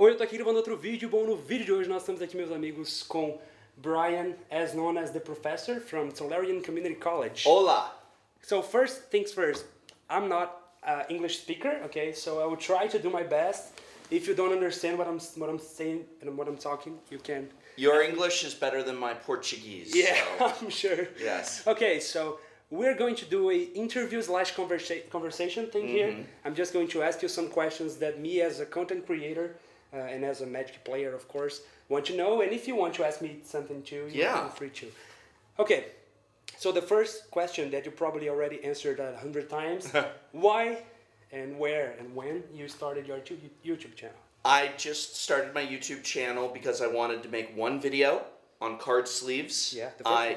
Oi, eu tô aqui gravando outro vídeo. Bom, no vídeo de hoje nós estamos aqui, meus amigos, com Brian, as known as the professor from Tolarian Community College. Hola! So first things first, I'm not an English speaker, okay? So I will try to do my best. If you don't understand what I'm saying and what I'm talking, you can... Your English is better than my Portuguese. Yeah, So. I'm sure. Yes. Okay, so we're going to do a interview slash conversation thing here. I'm just going to ask you some questions that me as a content creator and as a Magic player, of course, want to know. And if you want to ask me something too, you feel free to. Okay, so the first question that you probably already answered 100 times, why and where and when you started your YouTube channel? I just started my YouTube channel because I wanted to make one video on card sleeves. Yeah,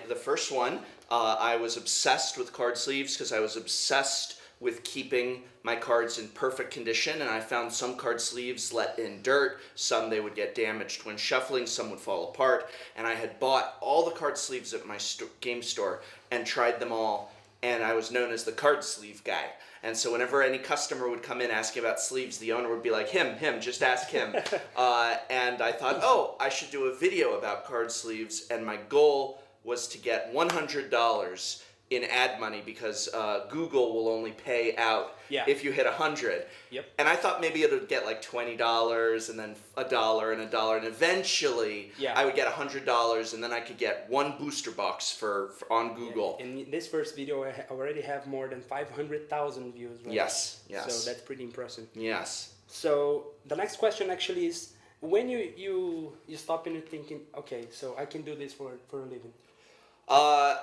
the first one. I was obsessed with card sleeves because I was obsessed with keeping my cards in perfect condition, and I found some card sleeves let in dirt, some they would get damaged when shuffling, some would fall apart, and I had bought all the card sleeves at my game store and tried them all, and I was known as the card sleeve guy. And so whenever any customer would come in asking about sleeves, the owner would be like, him, just ask him. And I thought, oh, I should do a video about card sleeves, and my goal was to get $100 in ad money because Google will only pay out if you hit 100. Yep. And I thought maybe it would get like $20 and then $1 and $1, and eventually I would get $100, and then I could get one booster box on Google. Yeah. In this first video, I already have more than 500,000 views. Right? Yes. So that's pretty impressive. Yes. So the next question actually is, when you stop and you're thinking, okay, so I can do this for a living.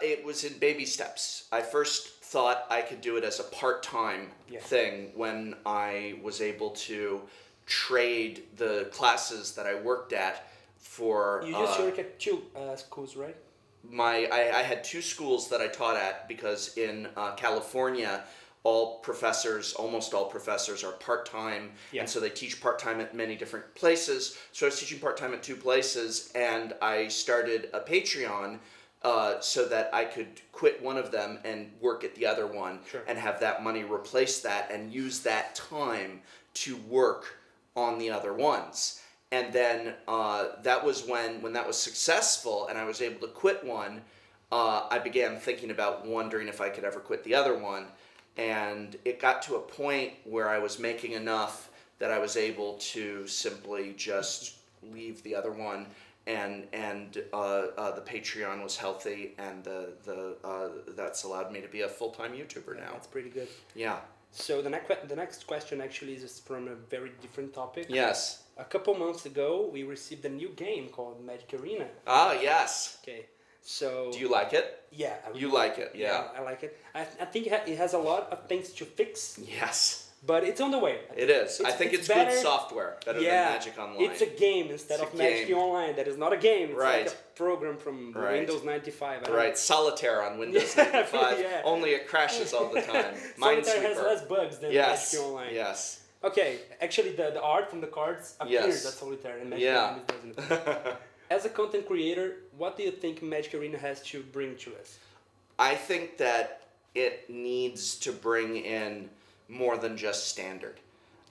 It was in baby steps. I first thought I could do it as a part-time thing when I was able to trade the classes that I worked at for... You used to work at two schools, right? I had two schools that I taught at because in California, almost all professors are part-time, and so they teach part-time at many different places. So I was teaching part-time at two places, and I started a Patreon so that I could quit one of them and work at the other one and have that money replace that and use that time to work on the other ones. And then that was when that was successful and I was able to quit one, I began thinking about wondering if I could ever quit the other one. And it got to a point where I was making enough that I was able to simply just leave the other one. And the Patreon was healthy, and that's allowed me to be a full-time YouTuber now. That's pretty good. Yeah. So the next question actually is from a very different topic. Yes. A couple months ago, we received a new game called Magic Arena. Ah, yes. Okay. So. Do you like it? Yeah. You like it, yeah. I like it. I think it has a lot of things to fix. Yes. But it's on the way. It is. I think it's good software, better than Magic Online. It's a game instead of Magic Online. That is not a game. It's like a program from Windows 95. Right, Solitaire on Windows 95. Only it crashes all the time. Solitaire has less bugs than Magic Online. Yes. Okay, actually the art from the cards appears at Solitaire and Magic Online doesn't. As a content creator, what do you think Magic Arena has to bring to us? I think that it needs to bring in more than just standard.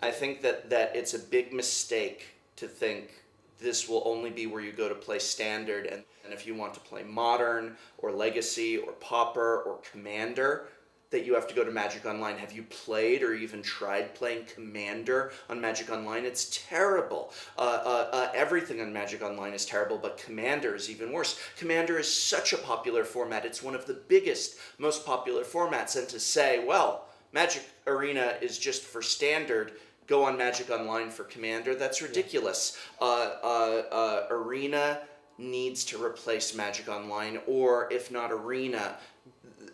I think that it's a big mistake to think this will only be where you go to play standard, and if you want to play modern or legacy or pauper or commander, that you have to go to Magic Online. Have you played or even tried playing Commander on Magic Online? It's terrible. Everything on Magic Online is terrible, but Commander is even worse. Commander is such a popular format. It's one of the biggest, most popular formats, and to say, well, Magic Arena is just for standard, go on Magic Online for Commander, that's ridiculous. Arena needs to replace Magic Online, or if not Arena,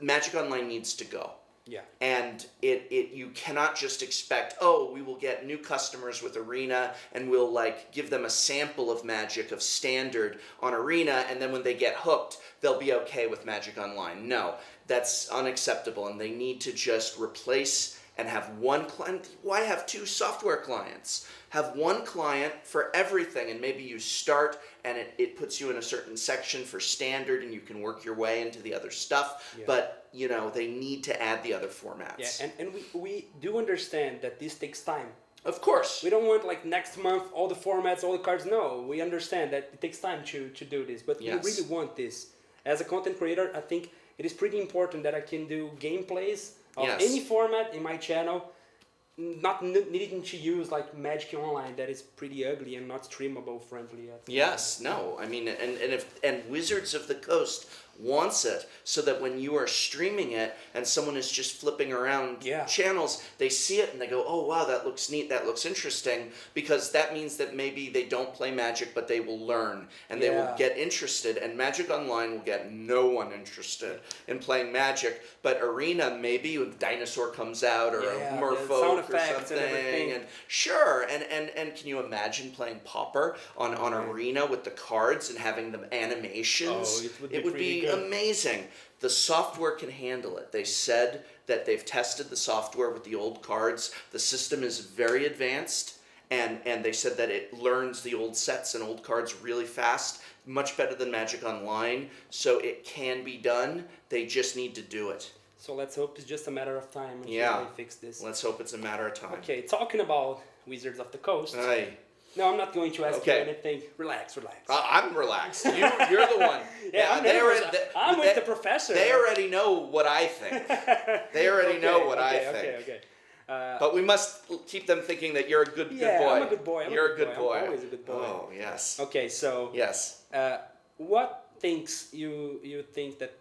Magic Online needs to go. Yeah. And you cannot just expect, oh, we will get new customers with Arena and we'll like give them a sample of Magic of standard on Arena, and then when they get hooked, they'll be okay with Magic Online. No, that's unacceptable, and they need to just replace and have one client. Why have two software clients? Have one client for everything, and maybe you start and it puts you in a certain section for standard and you can work your way into the other stuff, but they need to add the other formats. Yeah, and we do understand that this takes time. Of course. We don't want like next month all the formats, all the cards. No, we understand that it takes time to do this, but Yes. we really want this. As a content creator, I think it is pretty important that I can do gameplays of Yes. any format in my channel, not needing to use like Magic Online that is pretty ugly and not streamable friendly. Yes, no. I mean, and Wizards of the Coast wants it so that when you are streaming it and someone is just flipping around Yeah. channels, they see it and they go, "Oh wow, that looks neat. That looks interesting," because that means that maybe they don't play Magic, but they will learn and they will Yeah. get interested. And Magic Online will get no one interested in playing Magic, but Arena maybe a dinosaur comes out or Yeah, a the Merfolk sound or effects and something, everything. and sure, and can you imagine playing Pauper on Arena with the cards and having them animations? Oh, it would be be pretty good. amazing. The software can handle it. They said that they've tested the software with the old cards. The system is very advanced, and they said that it learns the old sets and old cards really fast, much better than Magic Online. So it can be done. They just need to do it. So let's hope it's just a matter of time until Yeah. they fix this. Let's hope it's a matter of time. Okay, talking about Wizards of the Coast. Aye. No, I'm not going to ask Okay. you anything. Relax. I'm relaxed. You're the one. I'm they nervous. already- I'm with they- the professor. They already know what I think. They already know what I think. Okay. But we must keep them thinking that you're a good boy. I'm a good boy. You're a good boy. I'm always a good boy. Oh, yes. Okay, so Yes. what things you think that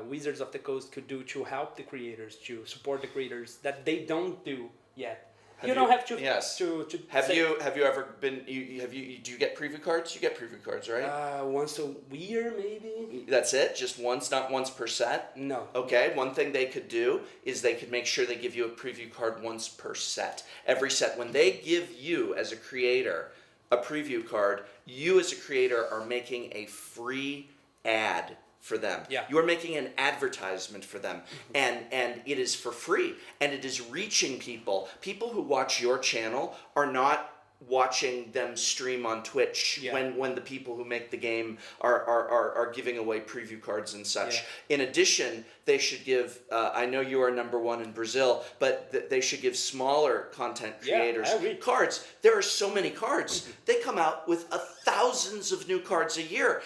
Wizards of the Coast could do to help the creators, to support the creators that they don't do yet? You don't have to. Yes. To Have say, you ever been? Do you get preview cards? You get preview cards, right? once a year maybe? That's it. Just once, not once per set. No. Okay, one thing they could do is they could make sure they give you a preview card once per set. Every set. When they give you, as a creator, a preview card, you as a creator are making a free ad for them. Yeah. You are making an advertisement for them. And it is for free. And it is reaching people. People who watch your channel are not watching them stream on Twitch when the people who make the game are giving away preview cards and such. Yeah. In addition, they should give, I know you are #1 in Brazil, but they should give smaller content creators cards. There are so many cards. They come out with thousands of new cards a year.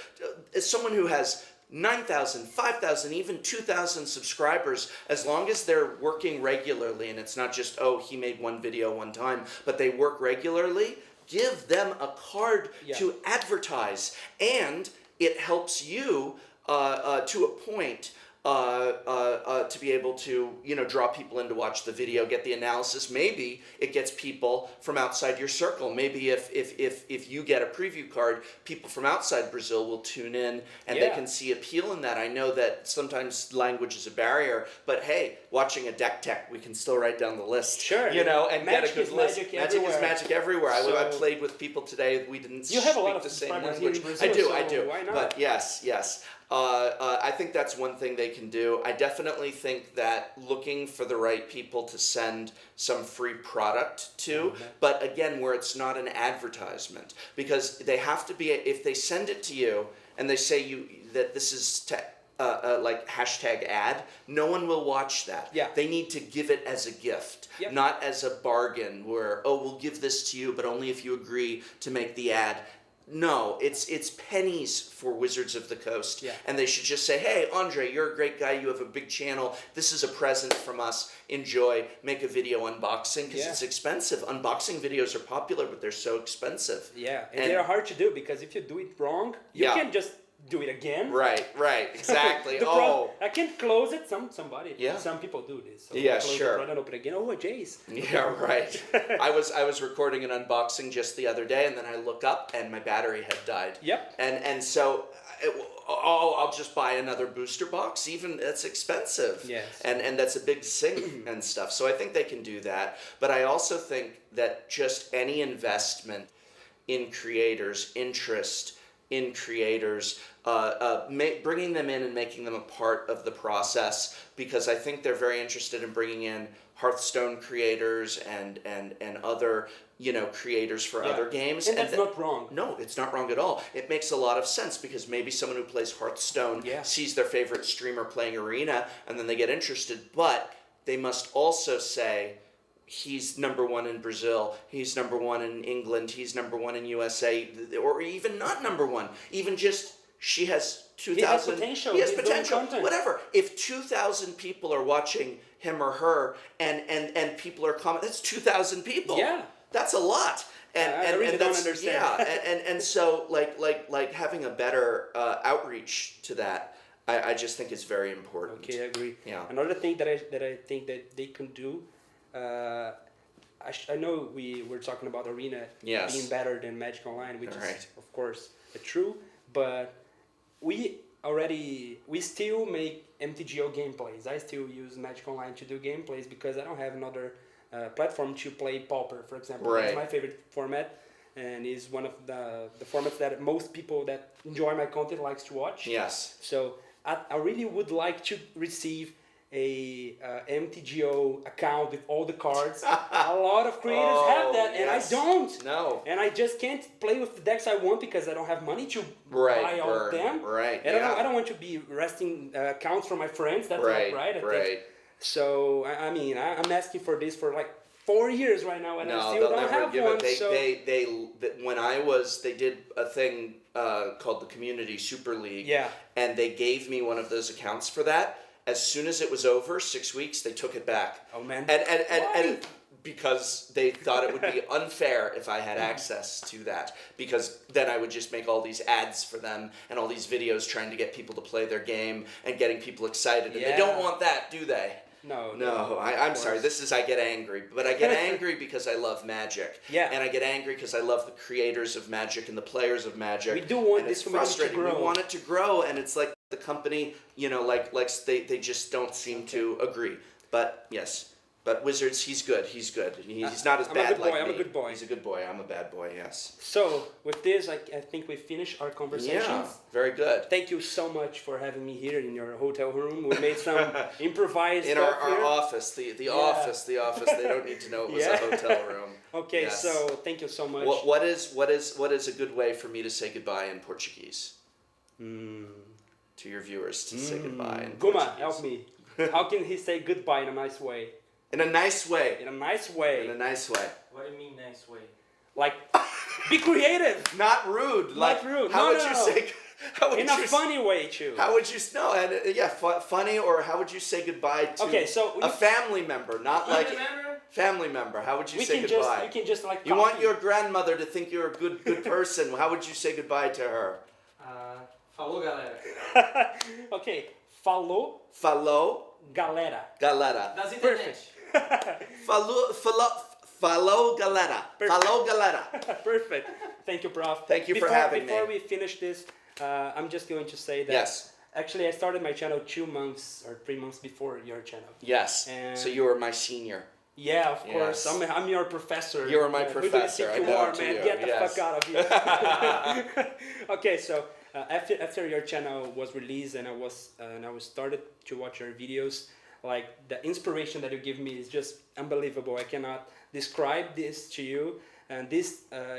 As someone who has 9,000, 5,000, even 2,000 subscribers, as long as they're working regularly, and it's not just, oh, he made one video one time, but they work regularly, give them a card to advertise. And it helps you to a point to be able to, draw people in to watch the video, get the analysis. Maybe it gets people from outside your circle. Maybe if you get a preview card, people from outside Brazil will tune in and they can see appeal in that. I know that sometimes language is a barrier, but hey, watching a deck tech, we can still write down the list. Sure. And magic get a good list. Magic is magic everywhere. So I played with people today. We didn't you have a lot speak of the same subscribers language. here in Brazil, I do. Why not? But yes. I think that's one thing they can do. I definitely think that looking for the right people to send some free product to, but again, where it's not an advertisement, because they have to be, if they send it to you and they say that this is like #ad, no one will watch that. Yeah. They need to give it as a gift, not as a bargain where, oh, we'll give this to you, but only if you agree to make the ad. No, it's pennies for Wizards of the Coast. Yeah. And they should just say, hey, Andre, you're a great guy. You have a big channel. This is a present from us. Enjoy. Make a video unboxing because it's expensive. Unboxing videos are popular, but they're so expensive. Yeah, and they're hard to do because if you do it wrong, you can't just do it again. Right, exactly. I can't close it. Somebody. Yeah. Some people do this. So Yeah, close sure. It, and open again. Oh, Jace. Yeah, right. I was recording an unboxing just the other day, and then I look up, and my battery had died. Yep. And so, I'll just buy another booster box. Even that's expensive. Yes. And that's a big sink and stuff. So I think they can do that. But I also think that just any investment in creators, interest in creators, bringing them in and making them a part of the process, because I think they're very interested in bringing in Hearthstone creators and other creators for other games. And that's not wrong. No, it's not wrong at all. It makes a lot of sense because maybe someone who plays Hearthstone sees their favorite streamer playing Arena and then they get interested, but they must also say, he's number one in Brazil, he's number one in England, he's number one in USA, or even not number one, even just she has 2,000. Potential. He has He's doing potential. content. Whatever. If 2,000 people are watching him or her, and people are commenting, that's 2,000 people. Yeah. That's a lot. I really don't understand. Yeah, and so like having a better outreach to that, I just think is very important. Okay, I agree. Yeah. Another thing that I think that they can do, I know we were talking about Arena Yes. being better than Magic Online, which Right. is of course true, but we still make MTGO gameplays. I still use Magic Online to do gameplays because I don't have another platform to play Pauper, for example. Right. It's my favorite format, and is one of the formats that most people that enjoy my content likes to watch. Yes. So I really would like to receive a MTGO account with all the cards. A lot of creators have that, and yes. I don't. No. And I just can't play with the decks I want because I don't have money to Right, buy all of them. right, And yeah. I don't want to be resting accounts from my friends. That's Right, not right. I right. think. So I mean, I'm asking for this for like 4 years right now, and I No, still they'll don't never have give one. it. They, So when I was, they did a thing called the Community Super League. Yeah. And they gave me one of those accounts for that. As soon as it was over, 6 weeks, they took it back. Oh, man. And because they thought it would be unfair if I had access to that, because then I would just make all these ads for them and all these videos trying to get people to play their game and getting people excited. And they don't Yeah. want that, do they? no. No, I'm sorry. This is I get angry, but I get angry because I love Magic. Yeah. And I get angry because I love the creators of Magic and the players of Magic. We do want and this it's community to frustrating. grow. We want it to grow, and it's like the company, they just don't seem to agree. But yes. But Wizards, he's good. He's good. He's not as I'm a bad good boy, like I'm me. a good boy. He's a good boy. I'm a bad boy. Yes. So with this, I think we finished our conversations. Yeah. Very good. Thank you so much for having me here in your hotel room. We made some improvised In stuff our here. office, the office. They don't need to know it was Yeah. a hotel room. Okay, Yes. so thank you so much. What is a good way for me to say goodbye in Portuguese? To your viewers to say goodbye in Guma, Portuguese. help me. How can he say goodbye in a nice way? In a nice way. In a nice way. In a nice way. What do you mean nice way? Like, be creative. Not rude. Like, rude. How No, would no, you no. say? How would In a you, funny way, too. How would you funny, or how would you say goodbye to Okay, so a family member, not like Remember? family member? How would you we say can goodbye? you can just like You want copy. your grandmother to think you're a good person. How would you say goodbye to her? Falou, galera. Okay, falou, Falou, galera. galera. Das internet. Falou, galera. Falou, galera. Perfect. Thank you, Prof. Thank you for having me. Before we finish this, I'm just going to say that Yes. actually I started my channel 2 months or 3 months before your channel. Yes. And- So you were my senior. Yeah, of course. Yes. I'm your professor. You are my Who do you professor. think I you know are, to man? you. Get the Yes. fuck out of here. Okay, so after your channel was released and I was started to watch your videos, like the inspiration that you give me is just unbelievable. I cannot describe this to you. And this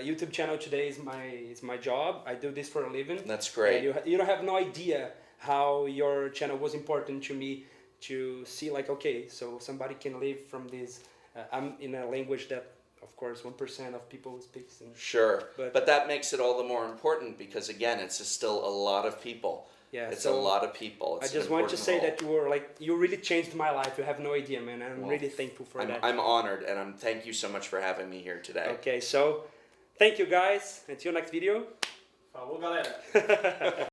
YouTube channel today is my job. I do this for a living. That's great. And you don't have no idea how your channel was important to me to see like, okay, so somebody can live from this. I'm in a language that, of course, 1% of people speaks. Sure. But- But that makes it all the more important because, again, it's still a lot of people. Yeah, It's so a lot of people. It's I just an want to important say role. that you really changed my life. You have no idea, man. I'm Well, really thankful for that. I'm honored, and thank you so much for having me here today. Okay, so thank you guys. Until next video. Falou, galera.